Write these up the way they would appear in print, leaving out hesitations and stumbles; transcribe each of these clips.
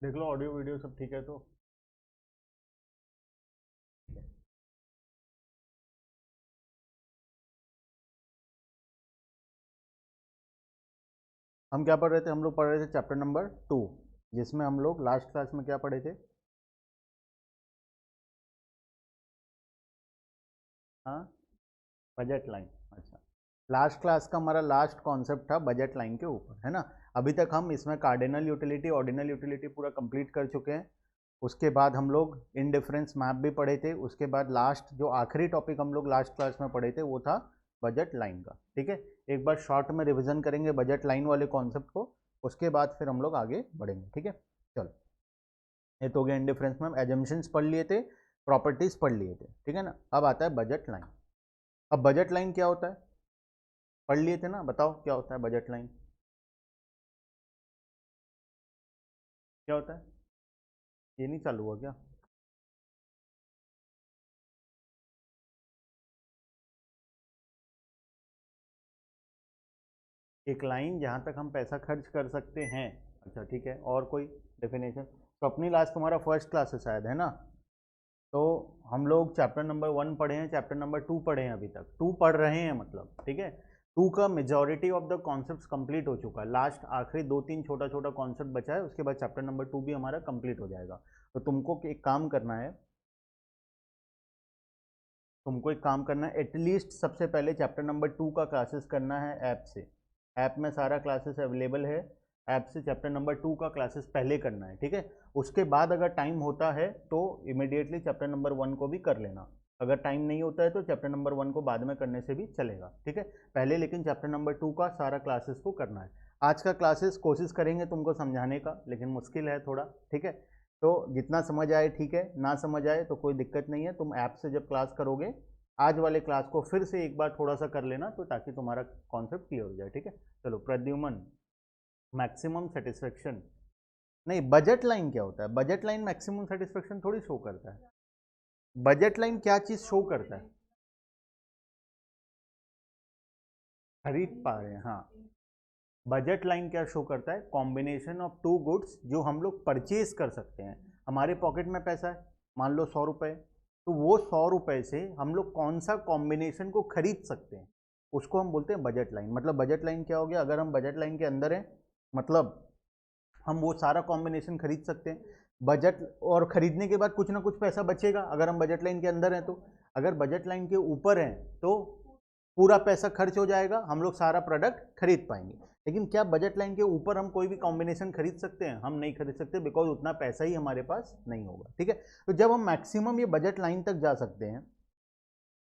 देख लो audio video सब ठीक है तो। हम क्या पढ़ रहे थे? हम लोग पढ़ रहे थे चैप्टर नंबर 2, जिसमें हम लोग लास्ट क्लास में क्या पढ़े थे? हाँ, बजट लाइन। अच्छा, लास्ट क्लास का हमारा लास्ट कॉन्सेप्ट था बजट लाइन के ऊपर, है ना। अभी तक हम इसमें कार्डिनल यूटिलिटी, ऑर्डिनल यूटिलिटी पूरा कंप्लीट कर चुके हैं। उसके बाद हम लोग इनडिफरेंस मैप भी पढ़े थे। उसके बाद लास्ट जो आखिरी टॉपिक हम लोग लास्ट क्लास में पढ़े थे वो था बजट लाइन का। ठीक है, एक बार शॉर्ट में रिवीजन करेंगे बजट लाइन वाले कॉन्सेप्ट को, उसके बाद फिर हम लोग आगे बढ़ेंगे। ठीक है, चलो। ये तो हो गया इनडिफरेंस मैप, एजम्पशंस पढ़ लिए थे, प्रॉपर्टीज पढ़ लिए थे। ठीक है ना, अब आता है बजट लाइन। अब बजट लाइन क्या होता है? पढ़ लिए थे ना, बताओ क्या होता है बजट लाइन? क्या होता है? ये नहीं चालू हुआ क्या? एक लाइन जहाँ तक हम पैसा खर्च कर सकते हैं। अच्छा ठीक है, और कोई डेफिनेशन? स्वप्निल, आज तुम्हारा फर्स्ट क्लास है शायद, है ना? तो हम लोग चैप्टर नंबर 1 पढ़े हैं, चैप्टर नंबर 2 पढ़े हैं, अभी तक 2 पढ़ रहे हैं मतलब। ठीक है, 2 का majority of the concepts complete हो चुका है। लास्ट आखिरी 2-3 छोटा छोटा कॉन्सेप्ट बचा है, उसके बाद चैप्टर नंबर 2 भी हमारा कंप्लीट हो जाएगा। तो तुमको एक काम करना है, एटलीस्ट सबसे पहले चैप्टर नंबर 2 का क्लासेस करना है ऐप से। ऐप में सारा क्लासेस अवेलेबल है। ऐप से चैप्टर नंबर 2 का क्लासेस पहले करना है। ठीक है, उसके बाद अगर टाइम होता है तो इमिडिएटली चैप्टर नंबर 1 को भी कर लेना। अगर टाइम नहीं होता है तो चैप्टर नंबर 1 को बाद में करने से भी चलेगा। ठीक है, पहले लेकिन चैप्टर नंबर 2 का सारा क्लासेस को करना है। आज का क्लासेस कोशिश करेंगे तुमको समझाने का, लेकिन मुश्किल है थोड़ा। ठीक है, तो जितना समझ आए ठीक है, ना समझ आए तो कोई दिक्कत नहीं है। तुम ऐप से जब क्लास करोगे, आज वाले क्लास को फिर से एक बार थोड़ा सा कर लेना, तो ताकि तुम्हारा कॉन्सेप्ट क्लियर हो जाए। ठीक है, चलो। Pradyuman, maximum satisfaction. नहीं, बजट लाइन क्या होता है? बजट लाइन मैक्सिमम सेटिस्फेक्शन थोड़ी शो करता है। बजट लाइन क्या चीज शो करता है? खरीद पा रहे हैं, हाँ। बजट लाइन क्या शो करता है? कॉम्बिनेशन ऑफ टू गुड्स जो हम लोग परचेज कर सकते हैं। हमारे पॉकेट में पैसा है, मान लो 100 रुपये, तो वो 100 रुपये से हम लोग कौन सा कॉम्बिनेशन को खरीद सकते हैं, उसको हम बोलते हैं बजट लाइन। मतलब बजट लाइन क्या हो गया? अगर हम बजट लाइन के अंदर हैं, मतलब हम वो सारा कॉम्बिनेशन खरीद सकते हैं। बजट, और खरीदने के बाद कुछ ना कुछ पैसा बचेगा अगर हम बजट लाइन के अंदर हैं तो। अगर बजट लाइन के ऊपर हैं तो पूरा पैसा खर्च हो जाएगा, हम लोग सारा प्रोडक्ट खरीद पाएंगे। लेकिन क्या बजट लाइन के ऊपर हम कोई भी कॉम्बिनेशन खरीद सकते हैं? हम नहीं खरीद सकते, बिकॉज उतना पैसा ही हमारे पास नहीं होगा। ठीक है, तो जब हम मैक्सिमम ये बजट लाइन तक जा सकते हैं,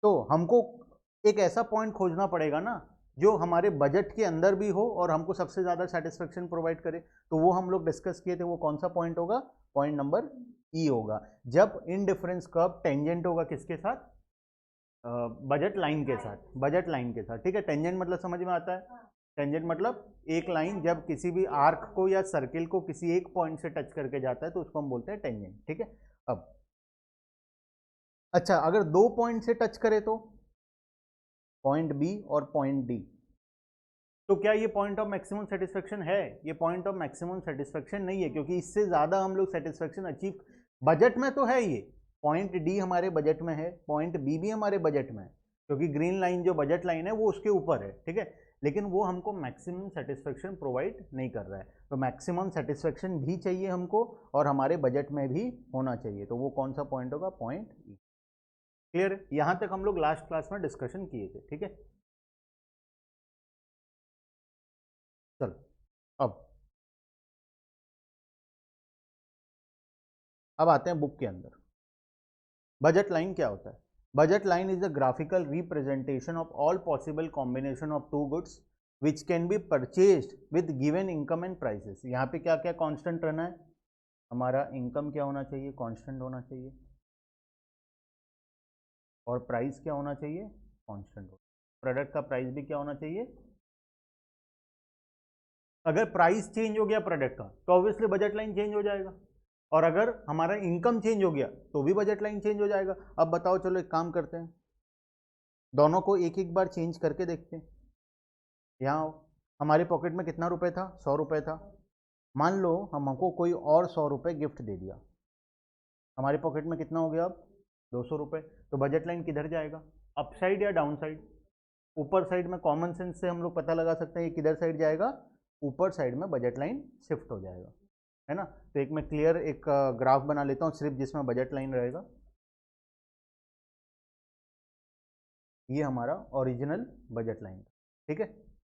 तो हमको एक ऐसा पॉइंट खोजना पड़ेगा ना जो हमारे बजट के अंदर भी हो और हमको सबसे ज़्यादा सेटिस्फेक्शन प्रोवाइड करे। तो वो हम लोग डिस्कस किए थे, वो कौन सा पॉइंट होगा? पॉइंट नंबर ई होगा। जब इन डिफरेंस कर्व टेंजेंट होगा किसके साथ? बजट लाइन के साथ। बजट लाइन के साथ, ठीक है। टेंजेंट मतलब समझ में आता है? टेंजेंट मतलब एक लाइन जब किसी भी आर्क को या सर्किल को किसी एक पॉइंट से टच करके जाता है तो उसको हम बोलते हैं टेंजेंट। ठीक है, अब अच्छा, अगर दो पॉइंट से टच करे तो पॉइंट बी और पॉइंट डी, तो क्या ये पॉइंट ऑफ मैक्सिमम सेटिस्फेक्शन है? ये पॉइंट ऑफ मैक्सिमम सेटिस्फेक्शन नहीं है, क्योंकि इससे ज़्यादा हम लोग सेटिस्फेक्शन अचीव, बजट में तो है ये। पॉइंट डी हमारे बजट में है, पॉइंट बी भी हमारे बजट में है, क्योंकि ग्रीन लाइन जो बजट लाइन है वो उसके ऊपर है। ठीक है, लेकिन वो हमको मैक्सिमम सेटिस्फेक्शन प्रोवाइड नहीं कर रहा है। तो मैक्सिमम सेटिस्फेक्शन भी चाहिए हमको, और हमारे बजट में भी होना चाहिए। तो वो कौन सा पॉइंट होगा? पॉइंट ई। क्लियर? यहां तक हम लोग लास्ट क्लास में डिस्कशन किए थे। ठीक है, चलो। अब अब आते हैं बुक के अंदर। बजट लाइन क्या होता है? Budget line is the graphical representation of all possible combination of two goods which can be purchased with given income and prices. यहाँ पे क्या क्या कांस्टेंट रहना है? हमारा इनकम क्या होना चाहिए? कांस्टेंट होना चाहिए। और प्राइस क्या होना चाहिए? कांस्टेंट हो। प्रोडक्ट का प्राइस भी क्या होना चाहिए? अगर प्राइस चेंज हो गया प्रोडक्ट का तो ऑब्वियसली बजट लाइन चेंज हो जाएगा, और अगर हमारा इनकम चेंज हो गया तो भी बजट लाइन चेंज हो जाएगा। अब बताओ, चलो एक काम करते हैं, दोनों को एक एक बार चेंज करके देखते हैं। यहाँ हमारे पॉकेट में कितना रुपए था? 100 रुपये था। मान लो हमको कोई और 100 रुपये गिफ्ट दे दिया, हमारे पॉकेट में कितना हो गया अब 200 रुपये। तो बजट लाइन किधर जाएगा, अप साइड या डाउन साइड? ऊपर साइड में कॉमन सेंस से हम लोग पता लगा सकते हैं ये किधर साइड जाएगा, ऊपर साइड में बजट लाइन शिफ्ट हो जाएगा, है ना। तो एक मैं क्लियर एक ग्राफ बना लेता हूँ सिर्फ जिसमें बजट लाइन रहेगा। ये हमारा ओरिजिनल बजट लाइन था, ठीक है,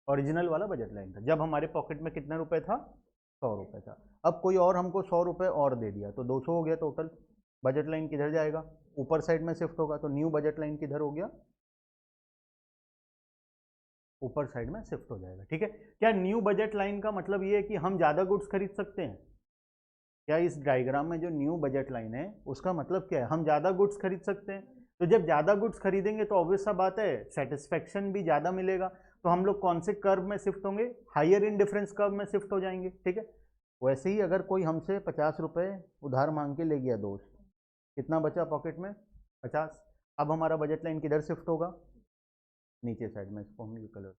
ओरिजिनल वाला बजट लाइन था जब हमारे पॉकेट में कितना रुपए था, 100 रुपये था। अब कोई और हमको 100 रुपये और दे दिया तो 200 हो गया टोटल। बजट लाइन किधर जाएगा, ऊपर साइड में शिफ्ट होगा। तो न्यू बजट लाइन किधर हो गया, ऊपर साइड में शिफ्ट हो जाएगा, ठीक है। क्या न्यू बजट लाइन का मतलब ये है कि हम ज़्यादा गुड्स खरीद सकते हैं? क्या इस डायग्राम में जो न्यू बजट लाइन है उसका मतलब क्या है, हम ज़्यादा गुड्स खरीद सकते हैं? तो जब ज़्यादा गुड्स खरीदेंगे तो ऑब्वियस सा बात है सेटिस्फेक्शन भी ज़्यादा मिलेगा। तो हम लोग कौन से कर्व में शिफ्ट होंगे, हायर इन डिफरेंस कर्व में शिफ्ट हो जाएंगे, ठीक है। वैसे ही अगर कोई हमसे 50 रुपये उधार मांग के ले गया दोस्त, कितना बचा पॉकेट में, 50। अब हमारा बजट लाइन किधर शिफ्ट होगा, नीचे साइड में। इसको हम ये कलर,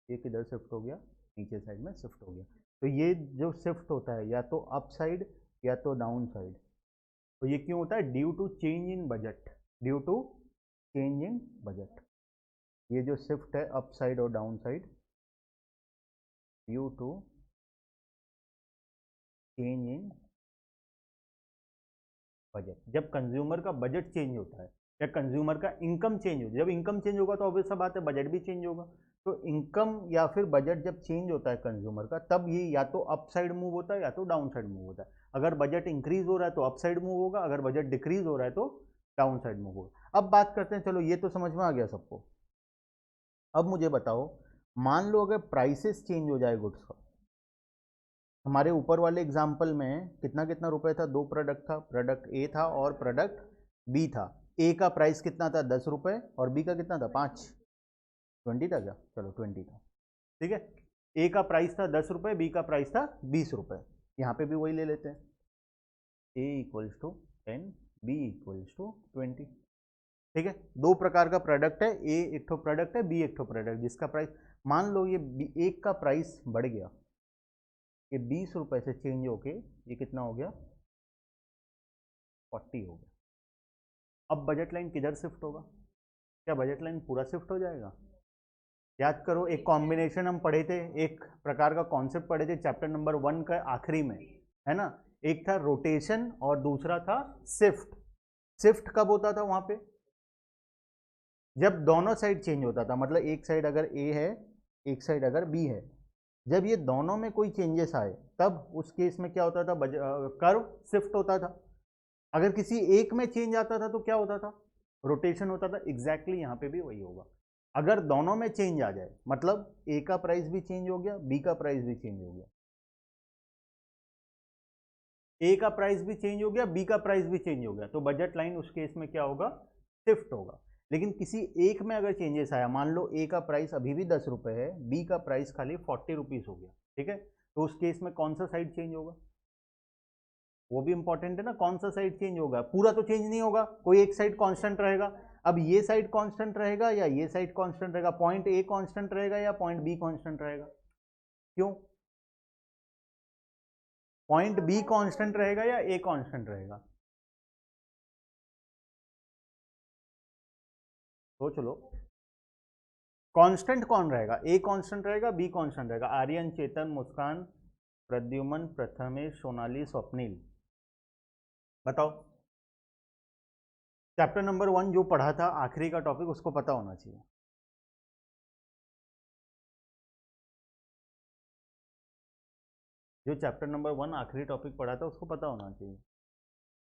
ये किधर शिफ्ट हो गया, नीचे साइड में शिफ्ट हो गया। तो ये जो शिफ्ट होता है या तो अप साइड या तो डाउन साइड। तो ये क्यों होता है, due to change in budget, due to change in budget. ये जो शिफ्ट है अप साइड और down side, due to change in budget. जब कंज्यूमर का बजट चेंज होता है या कंज्यूमर का इनकम चेंज होता है, जब इनकम चेंज होगा तो ऑब्वियस सा बात है बजट भी चेंज होगा। तो इनकम या फिर बजट जब चेंज होता है कंज्यूमर का, तब ये या तो अप साइड मूव होता है या तो डाउन साइड मूव होता है। अगर बजट इंक्रीज हो रहा है तो अप साइड मूव होगा, अगर बजट डिक्रीज हो रहा है तो डाउन साइड मूव होगा। अब बात करते हैं, चलो ये तो समझ में आ गया सबको। अब मुझे बताओ, मान लो अगर प्राइसेस चेंज हो जाए गुड्स का, हमारे ऊपर वाले एग्जाम्पल में कितना कितना रुपए था, दो प्रोडक्ट था, प्रोडक्ट ए था और प्रोडक्ट बी था। ए का प्राइस कितना था, 10 रुपये, और बी का कितना था, 5, 20 था क्या, चलो 20 था, ठीक है। ए का प्राइस था 10 रुपये, बी का प्राइस था 20 रुपये। यहाँ पे भी वही ले लेते हैं, A equals to 10, B equals to 20, ठीक है। दो प्रकार का प्रोडक्ट है, ए एक ठो प्रोडक्ट है, बी एक ठो प्रोडक्ट, जिसका प्राइस मान लो ये एक का प्राइस बढ़ गया, ये 20 रुपये से चेंज होके ये कितना हो गया, 40 हो गया। अब बजट लाइन किधर शिफ्ट होगा, क्या बजट लाइन पूरा शिफ्ट हो जाएगा? याद करो एक कॉम्बिनेशन हम पढ़े थे, एक प्रकार का कॉन्सेप्ट पढ़े थे चैप्टर नंबर 1 का आखिरी में, है ना। एक था रोटेशन और दूसरा था शिफ्ट। शिफ्ट कब होता था वहां पे, जब दोनों साइड चेंज होता था, मतलब एक साइड अगर ए है, एक साइड अगर बी है, जब ये दोनों में कोई चेंजेस आए तब उस केस में क्या होता था, कर्व शिफ्ट होता था। अगर किसी एक में चेंज आता था तो क्या होता था, रोटेशन होता था। एग्जैक्टली यहाँ पे भी वही होगा, अगर दोनों में चेंज आ जाए मतलब ए का प्राइस भी चेंज हो गया, बी का प्राइस भी चेंज हो गया, ए का प्राइस भी चेंज हो गया, बी का प्राइस भी चेंज हो गया, तो बजट लाइन उस केस में क्या होगा, शिफ्ट होगा। लेकिन किसी एक में अगर चेंजेस आया, मान लो ए का प्राइस अभी भी 10 रुपये है, बी का प्राइस खाली 40 रुपीज़ हो गया, ठीक है, तो उस केस में कौन सा साइड चेंज होगा, वो भी इंपॉर्टेंट है ना, कौन सा साइड चेंज होगा, पूरा तो चेंज नहीं होगा, कोई एक साइड कांस्टेंट रहेगा। अब ये साइड कांस्टेंट रहेगा या ये साइड कांस्टेंट रहेगा, पॉइंट ए कांस्टेंट रहेगा या पॉइंट बी कांस्टेंट रहेगा, क्यों, पॉइंट बी कांस्टेंट रहेगा या ए कांस्टेंट रहेगा, सोच लो। कांस्टेंट कौन रहेगा, ए कांस्टेंट रहेगा, बी कांस्टेंट रहेगा, आर्यन, चेतन, मुस्कान, प्रद्युमन, प्रथमेश, सोनाली, स्वप्निल, बताओ। चैप्टर नंबर 1 जो पढ़ा था आखिरी का टॉपिक, उसको पता होना चाहिए। जो चैप्टर नंबर 1 आखिरी टॉपिक पढ़ा था उसको पता होना चाहिए।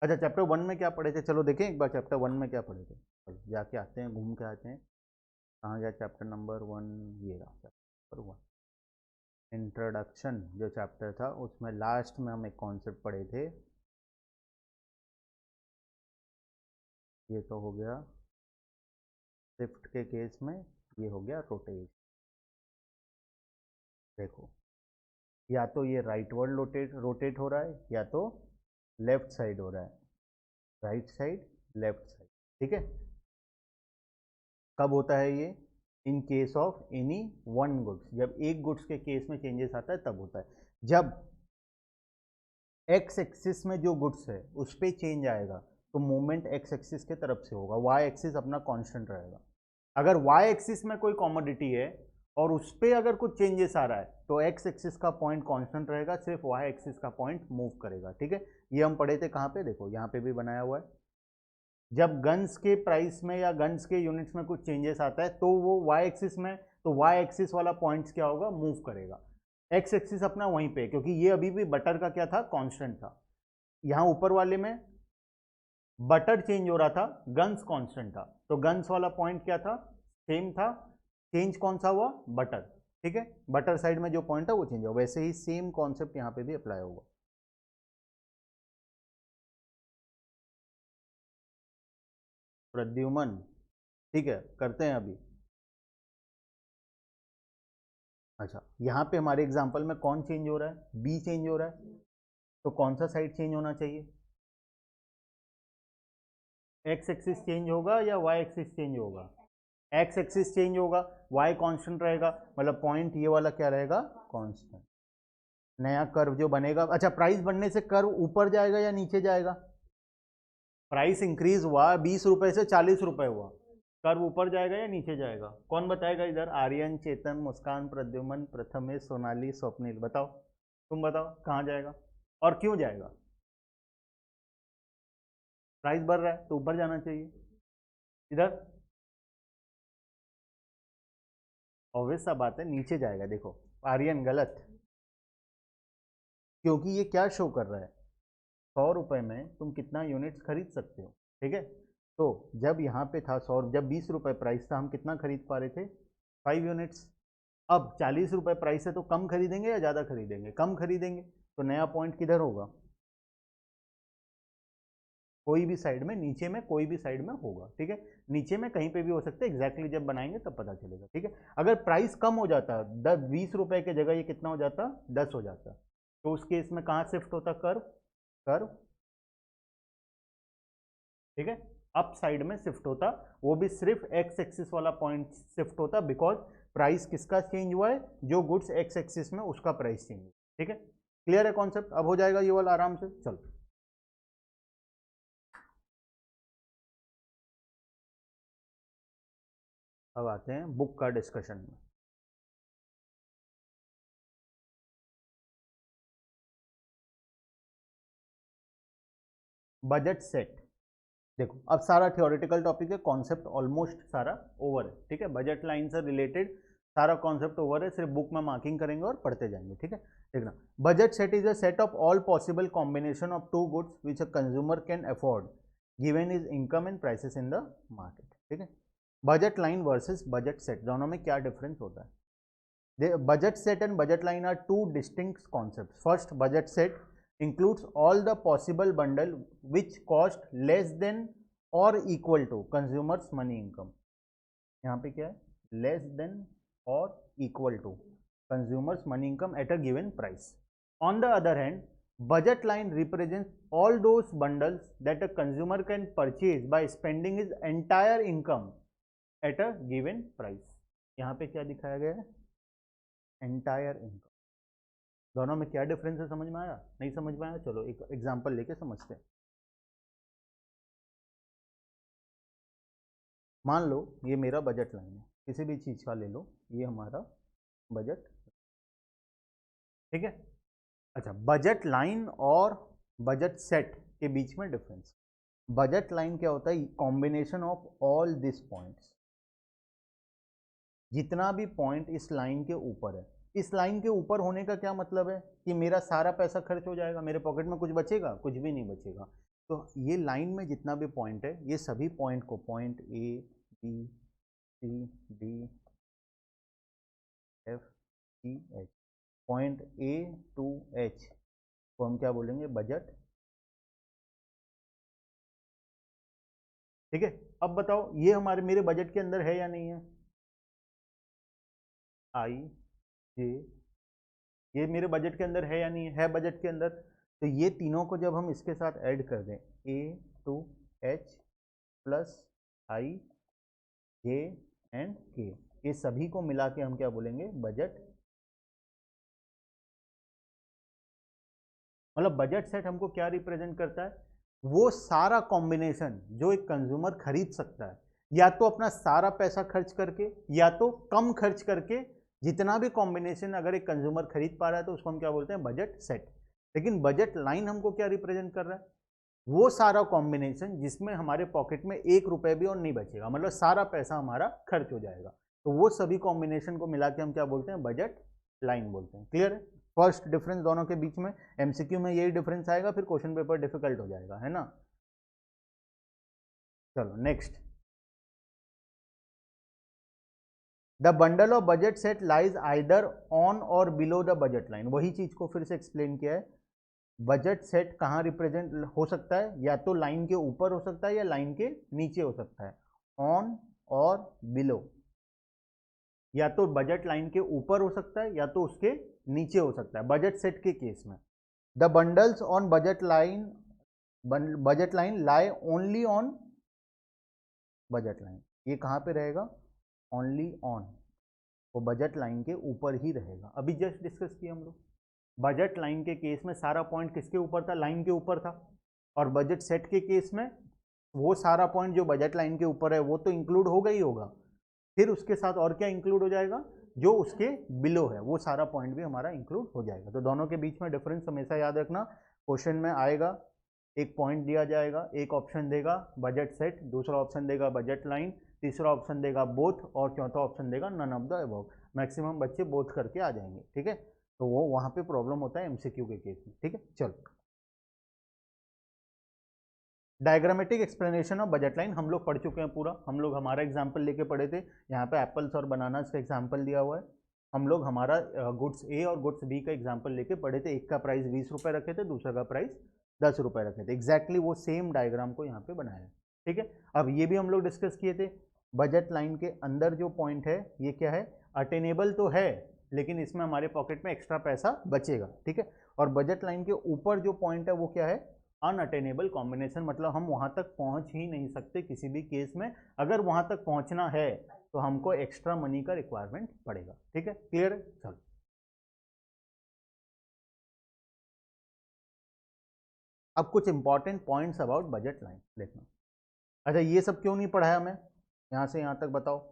अच्छा, चैप्टर 1 में क्या पढ़े थे, चलो देखें एक बार चैप्टर 1 में क्या पढ़े थे, चलो जाके आते हैं, घूम के आते हैं। कहाँ गया चैप्टर नंबर 1, ये रहा चैप्टर 1, इंट्रोडक्शन जो चैप्टर था उसमें लास्ट में हम एक कॉन्सेप्ट पढ़े थे, ये तो हो गया शिफ्ट के केस में, ये हो गया रोटेट। देखो, या तो ये राइट वर्ड रोटेट रोटेट हो रहा है या तो लेफ्ट साइड हो रहा है, राइट साइड लेफ्ट साइड, ठीक है। कब होता है ये, in case of any one goods, जब एक गुड्स के केस में चेंजेस आता है तब होता है। जब एक्स एक्सिस में जो गुड्स है उस पर चेंज आएगा तो मूवमेंट एक्स एक्सिस के तरफ से होगा, वाई एक्सिस अपना कांस्टेंट रहेगा। अगर वाई एक्सिस में कोई कॉमोडिटी है और उस पर अगर कुछ चेंजेस आ रहा है तो एक्स एक्सिस का पॉइंट कांस्टेंट रहेगा, सिर्फ वाई एक्सिस का पॉइंट मूव करेगा। ठीक है, ये हम पढ़े थे कहाँ पे, देखो यहाँ पे भी बनाया हुआ है। जब गन्स के प्राइस में या गन्स के यूनिट्स में कुछ चेंजेस आता है तो वो वाई एक्सिस में, तो वाई एक्सिस वाला पॉइंट्स क्या होगा, मूव करेगा। एक्स एक्सिस अपना वहीं पे, क्योंकि ये अभी भी बटर का क्या था, कांस्टेंट था। यहाँ ऊपर वाले में बटर चेंज हो रहा था, गन्स कांस्टेंट था, तो गन्स वाला पॉइंट क्या था, सेम था। चेंज कौन सा हुआ, बटर। ठीक है, बटर साइड में जो पॉइंट है वो चेंज हुआ, वैसे ही सेम कॉन्सेप्ट यहाँ पे भी अप्लाई होगा। प्रद्युमन, ठीक है, करते हैं अभी। अच्छा, यहाँ पे हमारे एग्जाम्पल में कौन चेंज हो रहा है, बी चेंज हो रहा है, तो कौन सा साइड चेंज होना चाहिए, एक्स एक्सिस चेंज होगा या वाई एक्सिस चेंज होगा, एक्स एक्सिस चेंज होगा, वाई कांस्टेंट रहेगा, मतलब पॉइंट ये वाला क्या रहेगा, कांस्टेंट। नया कर्व जो बनेगा, अच्छा प्राइस बढ़ने से कर्व ऊपर जाएगा या नीचे जाएगा, प्राइस इंक्रीज हुआ 20 रुपए से 40 रुपए हुआ, कर्व ऊपर जाएगा या नीचे जाएगा, कौन बताएगा इधर, आर्यन, चेतन, मुस्कान, प्रद्युमन, प्रथमेश, सोनाली, स्वप्निल, बताओ, तुम बताओ कहाँ जाएगा और क्यों जाएगा, प्राइस बढ़ रहा है तो ऊपर जाना चाहिए, इधर ऑब्वियस सा बात है नीचे जाएगा। देखो आर्यन गलत, क्योंकि ये क्या शो कर रहा है, 100 रुपए में तुम कितना यूनिट्स खरीद सकते हो। ठीक है, तो जब यहाँ पे था 100, जब 20 रुपए प्राइस था हम कितना खरीद पा रहे थे, 5 यूनिट्स। अब 40 रुपए प्राइस है तो कम खरीदेंगे या ज़्यादा खरीदेंगे, कम खरीदेंगे, तो नया पॉइंट किधर होगा, कोई भी साइड में, नीचे में कोई भी साइड में होगा। ठीक है, नीचे में कहीं पे भी हो सकता है, एग्जैक्टली जब बनाएंगे तब पता चलेगा। ठीक है, अगर प्राइस कम हो जाता, 20 रुपए की जगह ये कितना हो जाता, 10 हो जाता, तो उस केस में कहाँ शिफ्ट होता कर्व, कर्व, ठीक है, अप साइड में शिफ्ट होता, वो भी सिर्फ एक्स एक्सिस वाला पॉइंट शिफ्ट होता, बिकॉज प्राइस किसका चेंज हुआ है, जो गुड्स एक्स एक्सिस में उसका प्राइस चेंज हुआ। ठीक है, क्लियर है कॉन्सेप्ट, अब हो जाएगा ये वाला आराम से। चलो अब आते हैं बुक का डिस्कशन में। बजट सेट, देखो अब सारा थियोरेटिकल टॉपिक है, कॉन्सेप्ट ऑलमोस्ट सारा ओवर है। ठीक है, बजट लाइन से रिलेटेड सारा कॉन्सेप्ट ओवर है, सिर्फ बुक में मार्किंग करेंगे और पढ़ते जाएंगे। ठीक है, देखना, budget set is a set of all possible combination of two goods which a consumer can afford given is income and prices in the market. ठीक है, budget line versus budget set, दोनों में क्या डिफरेंस होता है, budget set and budget line are two distinct concepts. First, budget set includes all the possible bundle which cost less than or equal to consumers money income. यहाँ पे क्या है, less than or equal to consumers money income at a given price. On the other hand, budget line represents all those bundles that a consumer can purchase by spending his entire income at a given price. यहाँ पे क्या दिखाया गया है, entire income. दोनों में क्या difference है, समझ में आया, नहीं समझ में आया, चलो एक एग्जांपल लेके समझते हैं। मान लो ये मेरा बजट लाइन है, किसी भी चीज़ का ले लो, ये हमारा बजट, ठीक है। अच्छा, बजट लाइन और बजट सेट के बीच में डिफरेंस, बजट लाइन क्या होता है, combination of all this points, जितना भी पॉइंट इस लाइन के ऊपर है। इस लाइन के ऊपर होने का क्या मतलब है कि मेरा सारा पैसा खर्च हो जाएगा, मेरे पॉकेट में कुछ बचेगा, कुछ भी नहीं बचेगा। तो ये लाइन में जितना भी पॉइंट है, ये सभी पॉइंट को, point A, B, C, D, F, E, H, point A to H को हम क्या बोलेंगे, बजट। ठीक है, अब बताओ ये हमारे मेरे बजट के अंदर है या नहीं है, आई, जे, ये मेरे बजट के अंदर है या नहीं है बजट के अंदर। तो ये तीनों को जब हम इसके साथ ऐड कर दें, A to H plus I, J and K, ये सभी को मिला के हम क्या बोलेंगे, बजट। मतलब बजट सेट हमको क्या रिप्रेजेंट करता है, वो सारा कॉम्बिनेशन जो एक कंज्यूमर खरीद सकता है, या तो अपना सारा पैसा खर्च करके या तो कम खर्च करके, जितना भी कॉम्बिनेशन अगर एक कंज्यूमर खरीद पा रहा है तो उसको हम क्या बोलते हैं, बजट सेट। लेकिन बजट लाइन हमको क्या रिप्रेजेंट कर रहा है, वो सारा कॉम्बिनेशन जिसमें हमारे पॉकेट में 1 रुपए भी और नहीं बचेगा, मतलब सारा पैसा हमारा खर्च हो जाएगा, तो वो सभी कॉम्बिनेशन को मिला के हम क्या बोलते हैं, बजट लाइन बोलते हैं। क्लियर है? फर्स्ट डिफरेंस दोनों के बीच में, एमसीक्यू में यही डिफरेंस आएगा, फिर क्वेश्चन पेपर डिफिकल्ट हो जाएगा, है ना। चलो next, the bundle of budget set lies either on और बिलो द बजट लाइन। वही चीज को फिर से एक्सप्लेन किया है, बजट सेट कहाँ रिप्रेजेंट हो सकता है, या तो लाइन के ऊपर हो सकता है या लाइन के नीचे हो सकता है, ऑन और बिलो, या तो बजट लाइन के ऊपर हो सकता है या तो उसके नीचे हो सकता है बजट सेट के केस में। The bundles on budget line lie only on budget line, ये कहाँ पे रहेगा, ओनली ऑन, वो बजट लाइन के ऊपर ही रहेगा। अभी जस्ट डिस्कस किया हम लोग, बजट लाइन के केस में सारा पॉइंट किसके ऊपर था, लाइन के ऊपर था, और बजट सेट के केस में वो सारा पॉइंट जो बजट लाइन के ऊपर है वो तो इंक्लूड होगा ही होगा, फिर उसके साथ और क्या इंक्लूड हो जाएगा, जो उसके बिलो है वो सारा पॉइंट भी हमारा इंक्लूड हो जाएगा। तो दोनों के बीच में डिफरेंस हमेशा याद रखना, क्वेश्चन में आएगा, एक पॉइंट दिया जाएगा, एक ऑप्शन देगा बजट सेट, दूसरा ऑप्शन देगा बजट लाइन, तीसरा ऑप्शन देगा बोथ, और चौथा ऑप्शन देगा none of the above. Maximum बच्चे बोथ करके आ जाएंगे, ठीक है, तो वो वहां पे प्रॉब्लम होता है एमसीक्यू के केस में, ठीक है। चलो, diagrammatic explanation of budget line हम लोग पढ़ चुके हैं पूरा, हम लोग हमारा एग्जाम्पल लेके पढ़े थे, यहाँ पे एप्पल्स और बनानास का एग्जाम्पल दिया हुआ है, हम लोग हमारा गुड्स ए और गुड्स बी का एग्जाम्पल लेके पढ़े थे, एक का प्राइस 20 रुपये रखे थे, दूसरा का प्राइस 10 रुपये रखे थे, एग्जैक्टली वो सेम डायग्राम को यहाँ पे बनाया है, ठीक है। अब ये भी हम लोग डिस्कस किए थे, बजट लाइन के अंदर जो पॉइंट है ये क्या है, अटेनेबल तो है लेकिन इसमें हमारे पॉकेट में एक्स्ट्रा पैसा बचेगा, ठीक है। और बजट लाइन के ऊपर जो पॉइंट है वो क्या है, अनअटेनेबल कॉम्बिनेशन, मतलब हम वहां तक पहुंच ही नहीं सकते किसी भी केस में, अगर वहां तक पहुंचना है तो हमको एक्स्ट्रा मनी का रिक्वायरमेंट पड़ेगा, ठीक है। क्लियर है? चलो, अब कुछ important points about budget line देखना। अच्छा, ये सब क्यों नहीं पढ़ाया हमें, यहाँ से यहाँ तक बताओ,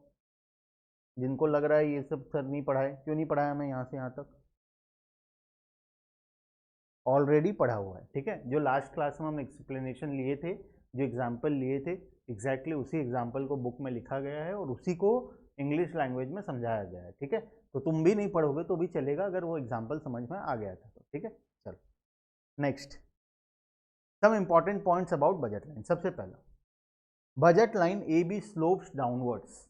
जिनको लग रहा है ये सब सर नहीं पढ़ाए, क्यों नहीं पढ़ाया हमें यहाँ से यहाँ तक, ऑलरेडी पढ़ा हुआ है, ठीक है। जो लास्ट क्लास में हम एक्सप्लेनेशन लिए थे, जो एग्जाम्पल लिए थे, एग्जैक्टली उसी एग्जाम्पल को बुक में लिखा गया है और उसी को इंग्लिश लैंग्वेज में समझाया गया है, ठीक है। तो तुम भी नहीं पढ़ोगे तो भी चलेगा अगर वो एग्जाम्पल समझ में आ गया था तो, ठीक है। चलो next, some important points about budget line. सबसे पहला, budget line A B slopes downwards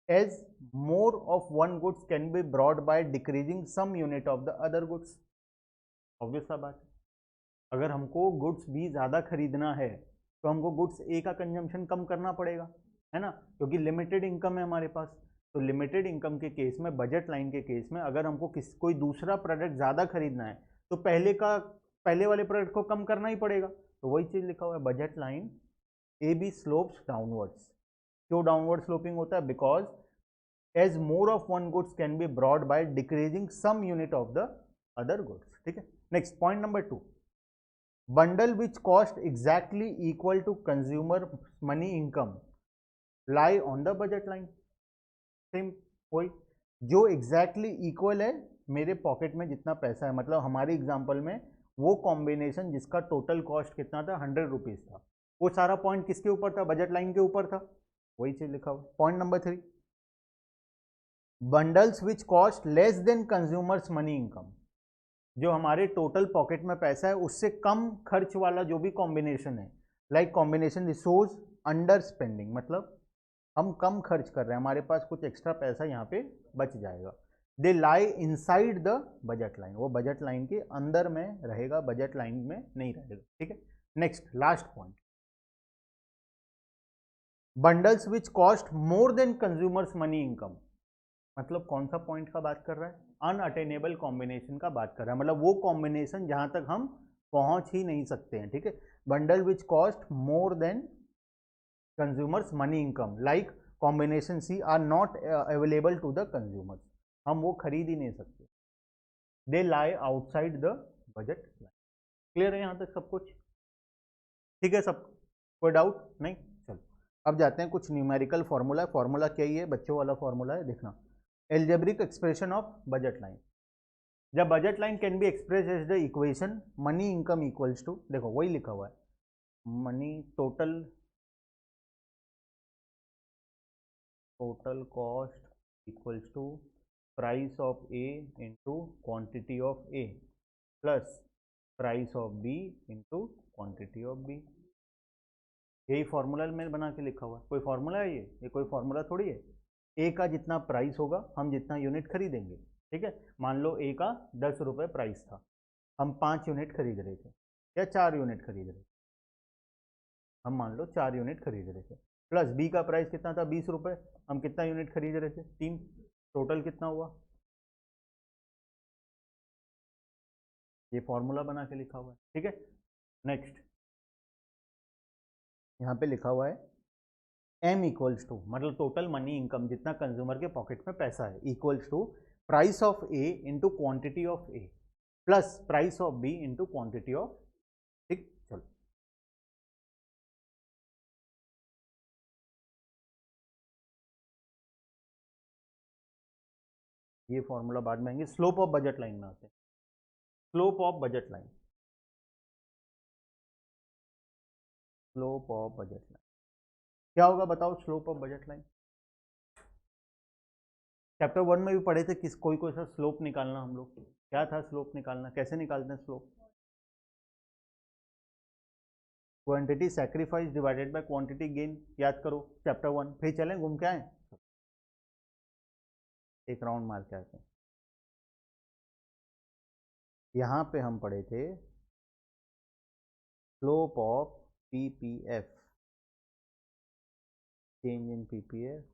as more of one goods can be brought by decreasing some unit of the other goods। Obvious सा बात है, अगर हमको गुड्स बी ज़्यादा खरीदना है तो हमको गुड्स ए का कंजम्पशन कम करना पड़ेगा, है ना, क्योंकि लिमिटेड इनकम है हमारे पास। तो लिमिटेड इनकम के केस में, बजट लाइन के केस में, अगर हमको कोई दूसरा प्रोडक्ट ज़्यादा खरीदना है तो पहले वाले प्रोडक्ट को कम करना ही पड़ेगा। तो वही चीज़ लिखा हुआ है, budget line A B slopes downwards. क्यों डाउनवर्ड स्लोपिंग होता है, because as more of one goods can be brought by decreasing some unit of the other goods, ठीक है। Next point number 2, bundle which cost exactly equal to consumer money income lie on the budget line। Same वही, जो exactly equal है मेरे pocket में जितना पैसा है, मतलब हमारे एग्जांपल में वो कॉम्बिनेशन जिसका टोटल कॉस्ट कितना था, 100 रुपीज था, वो सारा पॉइंट किसके ऊपर था, बजट लाइन के ऊपर था, वही चीज लिखा हुआ। Point number 3, bundles which cost less than consumers money income, जो हमारे टोटल पॉकेट में पैसा है उससे कम खर्च वाला जो भी कॉम्बिनेशन है, like combination resource under spending, मतलब हम कम खर्च कर रहे हैं, हमारे पास कुछ एक्स्ट्रा पैसा यहाँ पे बच जाएगा, they lie inside the budget line, वो बजट लाइन के अंदर में रहेगा, बजट लाइन में नहीं रहेगा, ठीक है। नेक्स्ट लास्ट पॉइंट, बंडल्स विच cost more than consumers money income, मतलब कौन सा पॉइंट का बात कर रहा है, अनअटेनेबल कॉम्बिनेशन का बात कर रहा है, मतलब वो कॉम्बिनेशन जहां तक हम पहुंच ही नहीं सकते हैं, ठीक है। Bundle which cost more than consumers money income like combination C are not available to the consumers, हम वो खरीद ही नहीं सकते, they lie outside the budget line, clear है यहाँ तक सब कुछ? ठीक है सब, कोई डाउट नहीं? चलो अब जाते हैं कुछ न्यूमेरिकल फॉर्मूला। फॉर्मूला क्या ही है, बच्चों वाला फॉर्मूला है, देखना। Algebraic expression of budget line. जब budget line can be express as the equation money income equals to, देखो वही लिखा हुआ है, money total cost equals to price of A into quantity of A plus price of B into quantity of B. यही formula मैंने बना के लिखा हुआ है। कोई फॉर्मूला है ये कोई फॉर्मूला थोड़ी है। ए का जितना प्राइस होगा हम जितना यूनिट खरीदेंगे, ठीक है। मान लो ए का 10 रुपये प्राइस था, हम 5 यूनिट खरीद रहे थे या 4 यूनिट खरीद रहे थे, हम मान लो 4 यूनिट खरीद रहे थे, प्लस बी का प्राइस कितना था 20 रुपये, हम कितना यूनिट खरीद रहे थे 3, टोटल कितना हुआ। ये फॉर्मूला बना के लिखा हुआ है, ठीक है। नेक्स्ट यहाँ पे लिखा हुआ है एम इक्वल्स टू, मतलब टोटल मनी इनकम जितना कंज्यूमर के पॉकेट में पैसा है, equals to price of A into quantity of A plus price of B into quantity of, ठीक। चलो ये फॉर्मूला बाद में आएंगे, स्लोप ऑफ बजट लाइन में आते हैं। Slope of budget line, slope of budget line क्या होगा बताओ। Slope of budget line chapter 1 में भी पढ़े थे, किस कोई कोई सा स्लोप निकालना हम लोग, क्या था स्लोप निकालना, कैसे निकालते हैं slope. Quantity sacrifice divided by quantity gain, याद करो चैप्टर 1। फिर चलें घूम के आए, एक राउंड मार के आते हैं। यहाँ पे हम पढ़े थे slope of PPF, change in PPF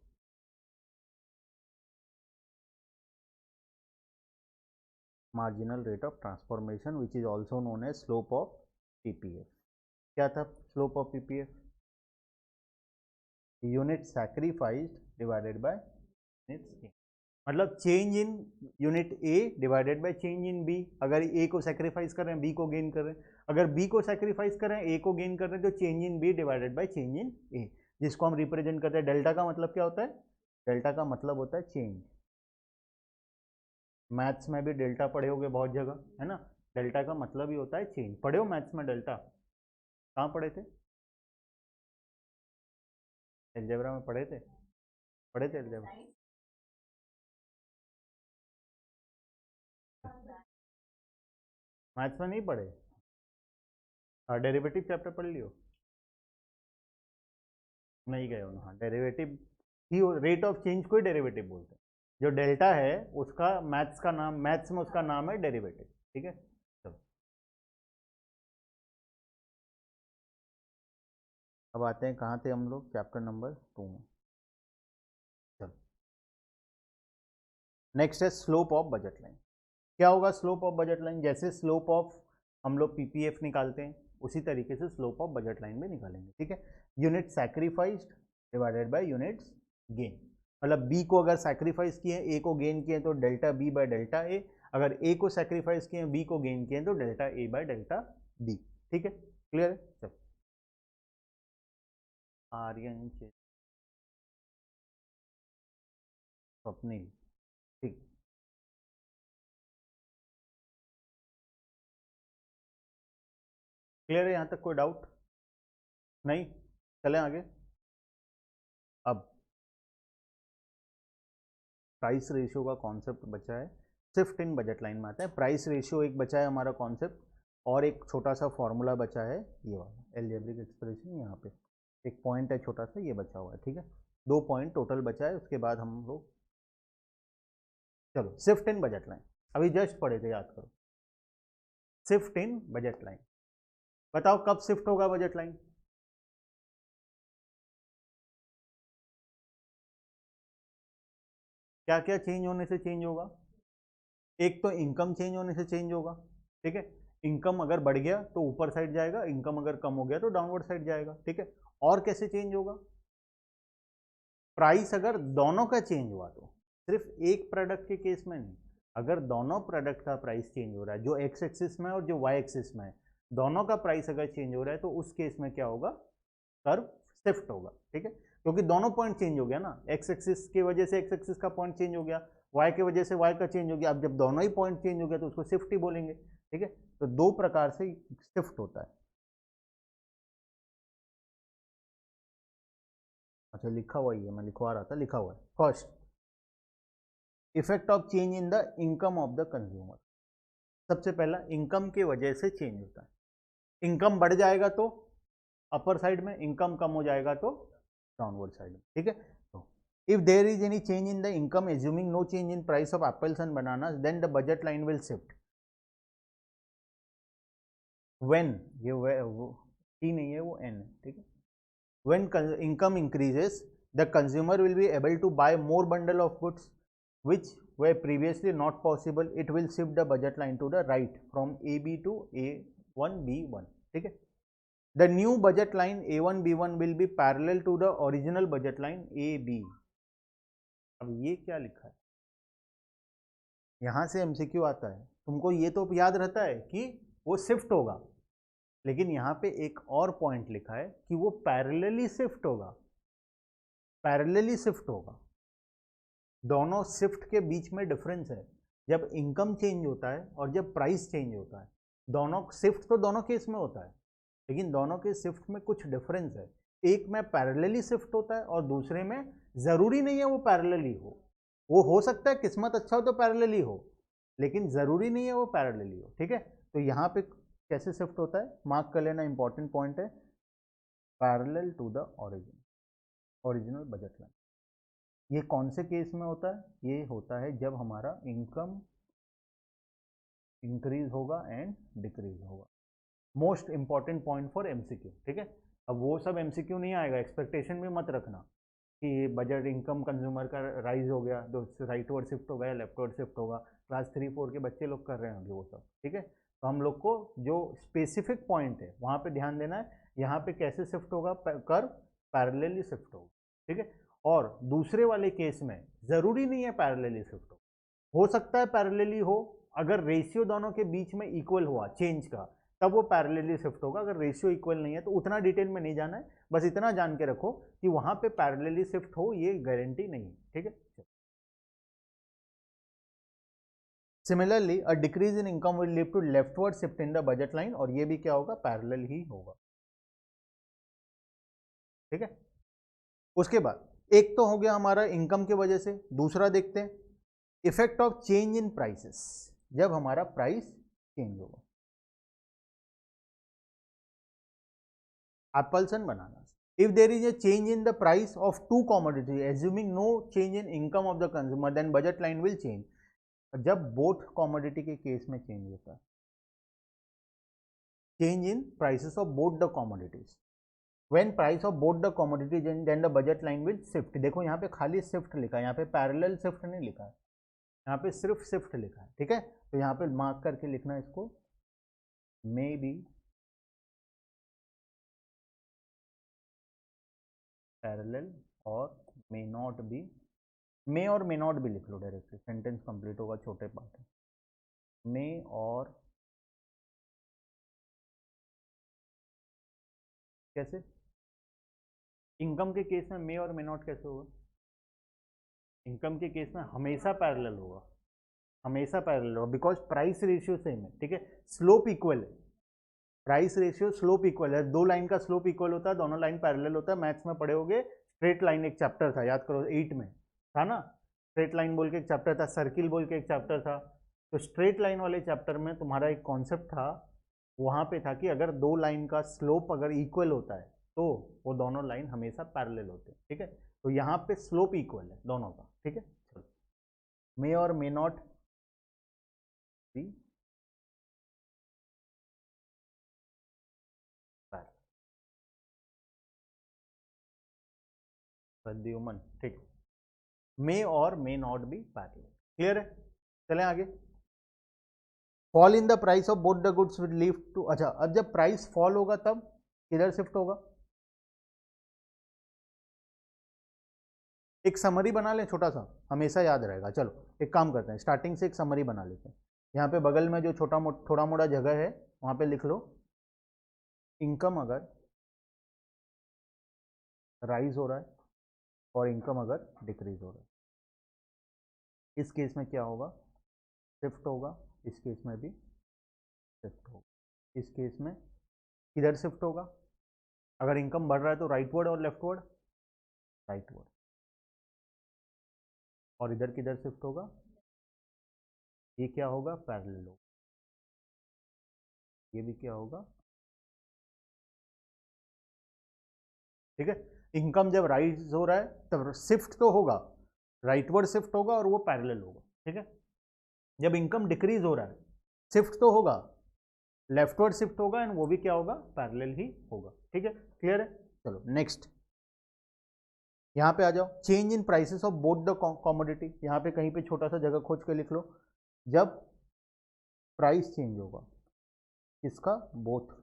marginal rate of transformation which is also known as slope of PPF. क्या था slope of PPF, unit sacrificed divided by units gain, मतलब change in unit A divided by change in B. अगर A को sacrifice कर रहे हैं B को gain कर रहे हैं, अगर बी को सेक्रीफाइस कर रहे हैं ए को गेन कर रहे हैं, तो change in B divided by change in A, जिसको हम रिप्रेजेंट करते हैं डेल्टा का मतलब क्या होता है, डेल्टा का मतलब होता है चेंज। मैथ्स में भी डेल्टा पढ़े होगे बहुत जगह, है ना। डेल्टा का मतलब ही होता है चेंज, पढ़े हो मैथ्स में डेल्टा, कहाँ पढ़े थे, एलजेब्रा में पढ़े थे, पढ़े थे एलजेब्रा। मैथ्स में नहीं पढ़े, डेरिवेटिव चैप्टर पढ़ लियो, नहीं गए हो ना। हाँ derivative he, rate of change को ही डेरिवेटिव बोलते हैं। जो डेल्टा है उसका मैथ्स का नाम, मैथ्स में उसका नाम है डेरिवेटिव, ठीक है। चलो अब आते हैं कहाँ थे हम लोग, चैप्टर नंबर 2 में। चलो नेक्स्ट है स्लोप ऑफ बजट लाइन। क्या होगा स्लोप ऑफ बजट लाइन, जैसे स्लोप ऑफ हम लोग पीपीएफ निकालते हैं उसी तरीके से स्लोप ऑफ बजट लाइन भी निकालेंगे, ठीक है। Unit sacrificed divided by units gain, मतलब बी को अगर सैक्रिफाइस किए ए को गेन किए तो delta B by delta A, अगर ए को सैक्रिफाइस किए बी को गेन किए तो delta A by delta B, ठीक है। क्लियर है। चलो आर्यन स्वप्निल, ठीक। क्लियर है यहाँ तक, कोई डाउट नहीं? चलें आगे। अब प्राइस रेशियो का कॉन्सेप्ट बचा है, शिफ्ट इन बजट लाइन में आता है। प्राइस रेशियो एक बचा है हमारा कॉन्सेप्ट, और एक छोटा सा फॉर्मूला बचा है ये वाला एल्जेब्रिक एक्सप्रेशन, यहाँ पे एक पॉइंट है छोटा सा ये बचा हुआ है, ठीक है। 2 पॉइंट टोटल बचा है, उसके बाद हम लोग चलो शिफ्ट इन बजट लाइन, अभी जस्ट पढ़े थे, याद करो। शिफ्ट इन बजट लाइन, बताओ कब शिफ्ट होगा बजट लाइन। क्या क्या चेंज होने से चेंज होगा, एक तो इनकम चेंज होने से चेंज होगा, ठीक है। इनकम अगर बढ़ गया तो ऊपर साइड जाएगा, इनकम अगर कम हो गया तो डाउनवर्ड साइड जाएगा, ठीक है। और कैसे चेंज होगा, प्राइस अगर दोनों का चेंज हुआ तो, सिर्फ एक प्रोडक्ट के केस में नहीं, अगर दोनों प्रोडक्ट का प्राइस चेंज हो रहा है, जो एक्स एक्सिस में है और जो वाई एक्सिस में है, दोनों का प्राइस अगर चेंज हो रहा है तो उस केस में क्या होगा, कर्व शिफ्ट होगा, ठीक है, क्योंकि दोनों पॉइंट चेंज हो गया ना, एक्स एक्सिस की वजह से एक्स एक्सिस का पॉइंट चेंज हो गया, वाई की वजह से वाई का चेंज हो गया। अब जब दोनों ही पॉइंट चेंज हो गया तो उसको शिफ्ट ही बोलेंगे, ठीक है। तो दो प्रकार से शिफ्ट होता है। अच्छा लिखा हुआ ही है, मैं लिखवा रहा था, लिखा हुआ है। First, effect of change in the income of the consumer. सबसे पहला इनकम की वजह से चेंज होता है। इनकम बढ़ जाएगा तो अपर साइड में, इनकम कम हो जाएगा तो डाउनवर्ड साइड में, ठीक है। तो if there is any change in the income assuming no change in price of apples and bananas then the budget line will shift. When, ये वो टी नहीं है, वो एन है, ठीक है। When income increases the consumer will be able to buy more bundle of goods which were previously not possible, it will shift the budget line to the right from AB to A1 B1, ठीक है। The new budget line A1 B1 will be parallel to the original budget line AB। अब ये क्या लिखा है, यहां से MCQ आता है, तुमको ये तो याद रहता है कि वो शिफ्ट होगा, लेकिन यहाँ पे एक और पॉइंट लिखा है कि वो पैरेलली शिफ्ट होगा, पैरेलली शिफ्ट होगा। दोनों शिफ्ट के बीच में डिफरेंस है, जब इनकम चेंज होता है और जब प्राइस चेंज होता है। दोनों शिफ्ट तो दोनों केस में होता है, लेकिन दोनों के शिफ्ट में कुछ डिफरेंस है। एक में पैरेलली शिफ्ट होता है और दूसरे में ज़रूरी नहीं है वो पैरेलली हो। वो हो सकता है किस्मत अच्छा हो तो पैरेलली हो, लेकिन ज़रूरी नहीं है वो पैरेलली हो, ठीक है। तो यहाँ पे कैसे शिफ्ट होता है, मार्क कर लेना, इंपॉर्टेंट पॉइंट है, parallel to the original budget line. ये कौन से केस में होता है, ये होता है जब हमारा इनकम इंक्रीज होगा एंड डिक्रीज होगा। Most important point for MCQ, ठीक है। अब वो सब एमसीक्यू नहीं आएगा, एक्सपेक्टेशन भी मत रखना कि बजट इनकम कंज्यूमर का राइज हो गया तो राइट वर्ड शिफ्ट हो गया, लेफ्ट वर्ड शिफ्ट होगा। क्लास 3-4 के बच्चे लोग कर रहे होंगे वो सब, ठीक है। तो हम लोग को जो स्पेसिफिक पॉइंट है वहाँ पे ध्यान देना है, यहाँ पे कैसे शिफ्ट होगा, कर्व पैरेलली शिफ्ट होगा, ठीक है। और दूसरे वाले केस में ज़रूरी नहीं है पैरेलली शिफ्ट हो सकता है पैरेलली हो, अगर रेशियो दोनों के बीच में इक्वल हुआ चेंज का, तब वो पैरेलली शिफ्ट होगा। अगर रेशियो इक्वल नहीं है तो उतना डिटेल में नहीं जाना है, बस इतना जान के रखो कि वहां पे पैरेलली शिफ्ट हो ये गारंटी नहीं है, ठीक है। Similarly a decrease in income will lead to leftward shift in the budget line, और ये भी क्या होगा, पैरेलल ही होगा, ठीक है। उसके बाद एक तो हो गया हमारा इनकम की वजह से, दूसरा देखते हैं effect of change in prices, जब हमारा प्राइस चेंज होगा। Apples and bananas. If there is a change in the price of two commodities, assuming no change in income of the consumer, then budget line will change. जब both commodity के case में change होता है, change in prices of both the commodities, when price of both the commodities then the budget line will shift। देखो यहाँ पे खाली shift लिखा है, यहाँ पे parallel shift नहीं लिखा है, यहाँ पे सिर्फ shift लिखा है, ठीक है। तो यहाँ पे मार्क करके लिखना है इसको, may be parallel और may not be, मे और मे नॉट भी लिख लो डायरेक्टली, सेंटेंस कंप्लीट होगा, छोटे पार्ट है। मे और कैसे, इनकम के केस में मे और मे नॉट कैसे होगा, इनकम के केस में हमेशा पैरेलल होगा, हमेशा पैरेलल होगा, बिकॉज प्राइस रेशियो सेम है, ठीक है। स्लोप इक्वल है, प्राइस रेशियो स्लोप इक्वल है, दो लाइन का स्लोप इक्वल होता है, दोनों लाइन पैरेलल होता है। मैथ्स में पढ़े होगे, स्ट्रेट लाइन एक चैप्टर था, याद करो 8 में था ना, स्ट्रेट लाइन बोल के एक चैप्टर था, सर्किल बोल के एक चैप्टर था। तो स्ट्रेट लाइन वाले चैप्टर में तुम्हारा एक कॉन्सेप्ट था, वहाँ पे था कि अगर दो लाइन का स्लोप अगर इक्वल होता है तो वो दोनों लाइन हमेशा पैरेलल होते हैं, ठीक है। तो यहाँ पे स्लोप इक्वल है दोनों का, ठीक है। चलो, मे और मे नॉट बी प्रद्युमन, ठीक, मे और may not be parallel, clear है। चलें आगे, fall in the price of both the goods will lead to, अच्छा अब जब प्राइस फॉल होगा तब किधर शिफ्ट होगा, एक समरी बना लें छोटा सा, हमेशा याद रहेगा। चलो एक काम करते हैं, स्टार्टिंग से एक समरी बना लेते हैं। यहाँ पे बगल में जो थोड़ा मोड़ा जगह है वहाँ पे लिख लो इनकम अगर राइज हो रहा है और इनकम अगर डिक्रीज हो रहा है, इस केस में क्या होगा, शिफ्ट होगा, इस केस में भी शिफ्ट होगा। इस केस में किधर शिफ्ट होगा, अगर इनकम बढ़ रहा है तो राइटवर्ड और लेफ्टवर्ड, राइटवर्ड, और इधर किधर शिफ्ट होगा, ये क्या होगा, पैरेलल होगा, ये भी क्या होगा, ठीक है। इनकम जब राइज हो रहा है तब शिफ्ट तो होगा, राइटवर्ड शिफ्ट होगा और वो पैरेलल होगा, ठीक है। जब इनकम डिक्रीज हो रहा है शिफ्ट तो होगा, लेफ्टवर्ड शिफ्ट होगा एंड वो भी क्या होगा, पैरेलल ही होगा, ठीक है, क्लियर है। चलो नेक्स्ट, यहाँ पे आ जाओ, change in prices of both the commodity, यहाँ पे कहीं पे छोटा सा जगह खोज के लिख लो, जब प्राइस चेंज होगा किसका, बोथ,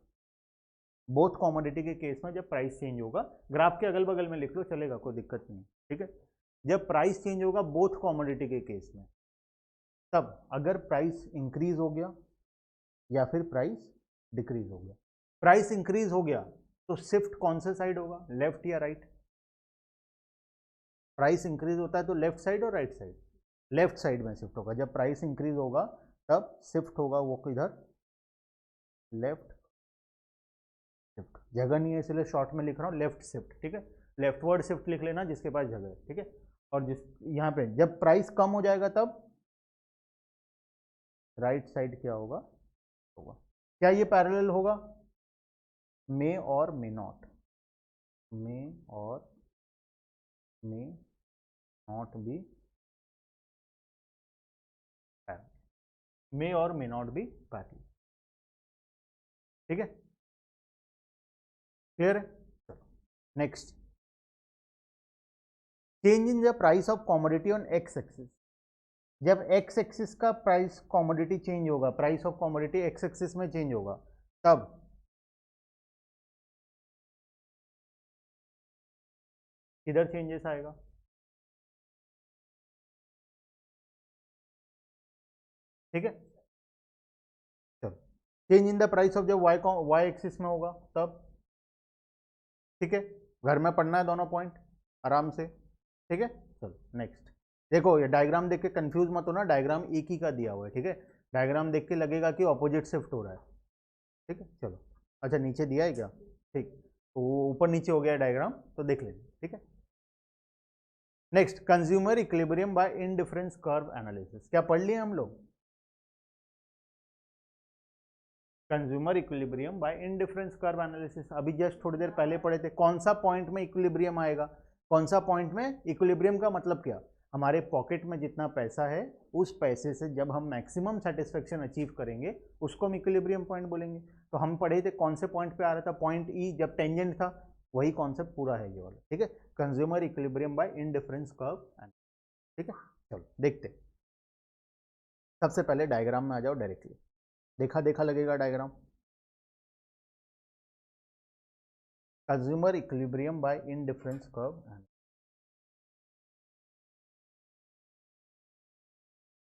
बोथ कॉमोडिटी के केस में जब प्राइस चेंज होगा, ग्राफ के अगल बगल में लिख लो चलेगा, कोई दिक्कत नहीं, ठीक है। जब प्राइस चेंज होगा बोथ कॉमोडिटी के केस में, तब अगर प्राइस इंक्रीज हो गया या फिर प्राइस डिक्रीज हो गया, प्राइस इंक्रीज हो गया तो शिफ्ट कौन से साइड होगा, लेफ्ट या राइट, प्राइस इंक्रीज होता है तो लेफ्ट साइड और राइट साइड, लेफ्ट साइड में शिफ्ट होगा। जब प्राइस इंक्रीज होगा तब शिफ्ट होगा वो किधर, लेफ्ट शिफ्ट, जगह नहीं है इसलिए शॉर्ट में लिख रहा हूँ लेफ्ट शिफ्ट, ठीक है, लेफ्टवर्ड शिफ्ट लिख लेना जिसके पास जगह है, ठीक है। और जिस यहाँ पे जब प्राइस कम हो जाएगा तब राइट साइड क्या होगा, होगा, क्या ये पैरेलल होगा, मे और मे नॉट, मे और मे नॉट बी पैरेलल, मे और मे नॉट बी पैरेलल, ठीक है, क्लियर है। चलो next, change in the price of commodity on x axis, जब एक्स एक्सिस का प्राइस कॉमोडिटी चेंज होगा, price of commodity x axis में चेंज होगा, तब किधर चेंजेस आएगा, ठीक है। चलो, change in the price of जब वाई एक्सिस में होगा तब, ठीक है, घर में पढ़ना है दोनों पॉइंट आराम से, ठीक है। चलो नेक्स्ट, देखो ये डायग्राम देख के कंफ्यूज मत होना, डायग्राम एक ही का दिया हुआ है, ठीक है, डायग्राम देख के लगेगा कि ऑपोजिट शिफ्ट हो रहा है, ठीक है। चलो, अच्छा नीचे दिया है क्या, ठीक, तो ऊपर नीचे हो गया डायग्राम तो देख लेंगे, ठीक है। Next, consumer equilibrium bye indifference curve analysis, क्या पढ़ लिए हम लोग, consumer equilibrium bye indifference curve analysis, अभी जस्ट थोड़ी देर पहले पढ़े थे, कौन सा पॉइंट में इक्विलिब्रियम आएगा, कौन सा पॉइंट में इक्विलिब्रियम का मतलब क्या, हमारे पॉकेट में जितना पैसा है उस पैसे से जब हम मैक्सिमम सेटिस्फेक्शन अचीव करेंगे उसको हम इक्विलिब्रियम पॉइंट बोलेंगे। तो हम पढ़े थे कौन से पॉइंट पे आ रहा था, पॉइंट ई जब टेंजेंट था, वही कॉन्सेप्ट पूरा है ये वाला, ठीक है, consumer equilibrium bye indifference curve, ठीक है। चलो देखते, सबसे पहले डायग्राम में आ जाओ डायरेक्टली, देखा देखा लगेगा diagram, consumer equilibrium bye indifference curve,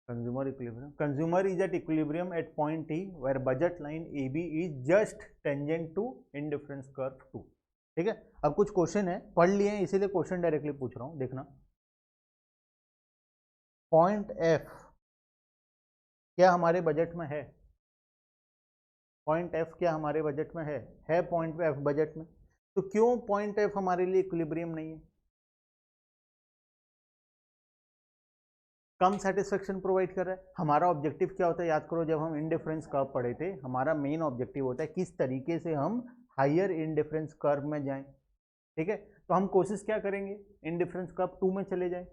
consumer is at equilibrium at point T where budget line AB is just tangent to indifference curve 2, ठीक है। अब कुछ क्वेश्चन है, पढ़ लिए हैं इसीलिए क्वेश्चन डायरेक्टली पूछ रहा हूं, देखना, पॉइंट F क्या हमारे बजट में है, पॉइंट F क्या हमारे बजट में है पॉइंट F बजट में, तो क्यों पॉइंट F हमारे लिए इक्विलिब्रियम नहीं है, कम सेटिस्फेक्शन प्रोवाइड कर रहा है। हमारा ऑब्जेक्टिव क्या होता है, याद करो जब हम इनडिफरेंस कर्व पढ़े थे, हमारा मेन ऑब्जेक्टिव होता है किस तरीके से हम हायर इनडिफरेंस कर्व में जाएं, ठीक है। तो हम कोशिश क्या करेंगे, इनडिफरेंस कर्व 2 में चले जाएं,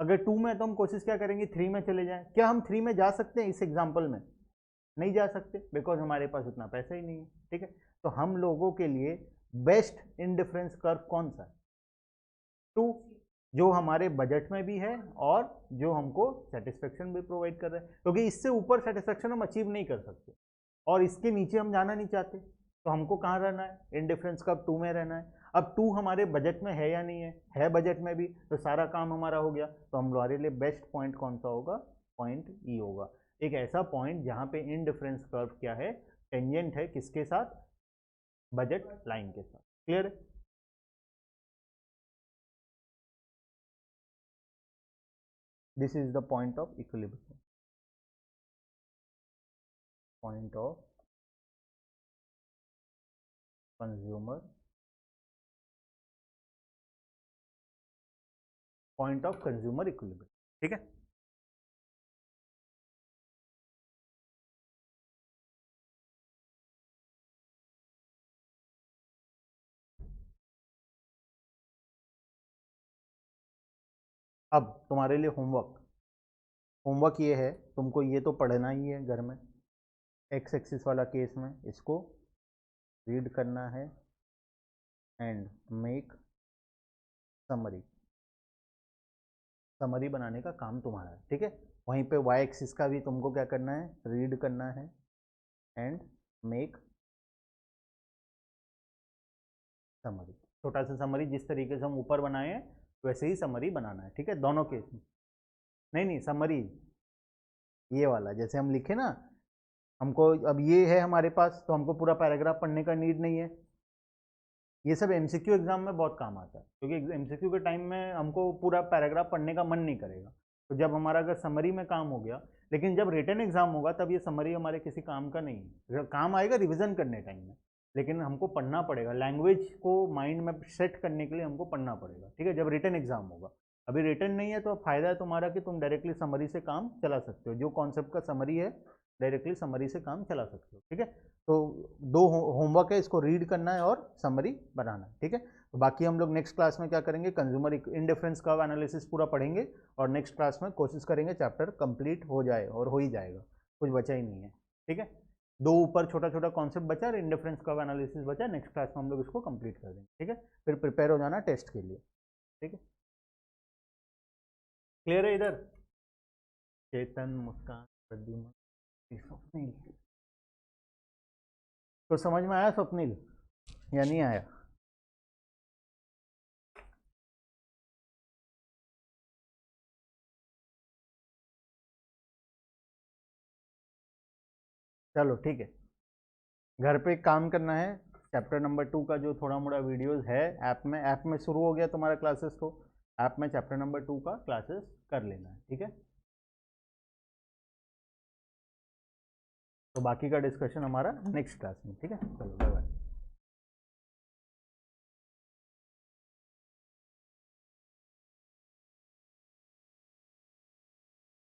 अगर 2 में तो हम कोशिश क्या करेंगे 3 में चले जाएं। क्या हम 3 में जा सकते हैं इस एग्जाम्पल में, नहीं जा सकते, बिकॉज हमारे पास उतना पैसा ही नहीं है, ठीक है। तो हम लोगों के लिए बेस्ट इनडिफरेंस कर्व कौन सा है, 2, जो हमारे बजट में भी है और जो हमको सेटिस्फेक्शन भी प्रोवाइड कर रहा है, क्योंकि इससे ऊपर सेटिस्फेक्शन हम अचीव नहीं कर सकते और इसके नीचे हम जाना नहीं चाहते, तो हमको कहाँ रहना है, इनडिफरेंस कर्व 2 में रहना है। अब 2 हमारे बजट में है या नहीं है बजट में भी, तो सारा काम हमारा हो गया, तो हमारे लिए बेस्ट पॉइंट कौन सा होगा, पॉइंट ई होगा, एक ऐसा पॉइंट जहाँ पे इनडिफरेंस कर्व क्या है, टेंजेंट है किसके साथ, बजट लाइन के साथ। क्लियर है? This is the point of equilibrium, point of consumer, point of consumer equilibrium. ठीक है, अब तुम्हारे लिए होमवर्क ये है, तुमको ये तो पढ़ना ही है घर में, एक्स एक्सिस वाला केस में इसको रीड करना है एंड मेक समरी, समरी बनाने का काम तुम्हारा है। ठीक है, वहीं पे वाई एक्सिस का भी तुमको क्या करना है, रीड करना है एंड मेक समरी। छोटा सा समरी जिस तरीके से हम ऊपर बनाए हैं वैसे ही समरी बनाना है। ठीक है, दोनों केस में। नहीं नहीं, समरी ये वाला जैसे हम लिखे ना, हमको अब ये है हमारे पास, तो हमको पूरा पैराग्राफ पढ़ने का नीड नहीं है। ये सब एमसीक्यू एग्जाम में बहुत काम आता है, क्योंकि एमसीक्यू के टाइम में हमको पूरा पैराग्राफ पढ़ने का मन नहीं करेगा। तो जब हमारा अगर समरी में काम हो गया, लेकिन जब रिटन एग्जाम होगा तब ये समरी हमारे किसी काम का नहीं है, काम आएगा रिविजन करने टाइम में, लेकिन हमको पढ़ना पड़ेगा, लैंग्वेज को माइंड में सेट करने के लिए हमको पढ़ना पड़ेगा। ठीक है, जब रिटन एग्जाम होगा, अभी रिटन नहीं है तो फायदा है तुम्हारा कि तुम डायरेक्टली समरी से काम चला सकते हो, जो कॉन्सेप्ट का समरी है डायरेक्टली समरी से काम चला सकते हो। ठीक है, तो दो होमवर्क है, इसको रीड करना है और समरी बनाना है। ठीक है, तो बाकी हम लोग नेक्स्ट क्लास में क्या करेंगे, कंज्यूमर इंडिफरेंस कर्व एनालिसिस पूरा पढ़ेंगे, और नेक्स्ट क्लास में कोशिश करेंगे चैप्टर कंप्लीट हो जाए, और हो ही जाएगा, कुछ बचा ही नहीं है। ठीक है, दो ऊपर छोटा छोटा कॉन्सेप्ट बचा और इंडिफरेंस कर्व एनालिसिस बचा, नेक्स्ट क्लास में हम लोग इसको कंप्लीट कर देंगे। ठीक है, फिर प्रिपेयर हो जाना टेस्ट के लिए। ठीक है, क्लियर है इधर? चेतन, मुस्कान, प्रद्युमन, स्वप्निल, तो समझ में आया स्वप्निल या नहीं आया? चलो ठीक है, घर पे काम करना है, चैप्टर नंबर 2 का जो थोड़ा मोड़ा वीडियोस है ऐप में शुरू हो गया तुम्हारा क्लासेस, तो ऐप में चैप्टर नंबर 2 का क्लासेस कर लेना है। ठीक है, तो बाकी का डिस्कशन हमारा नेक्स्ट क्लास में। ठीक है, चलो बाय बाय।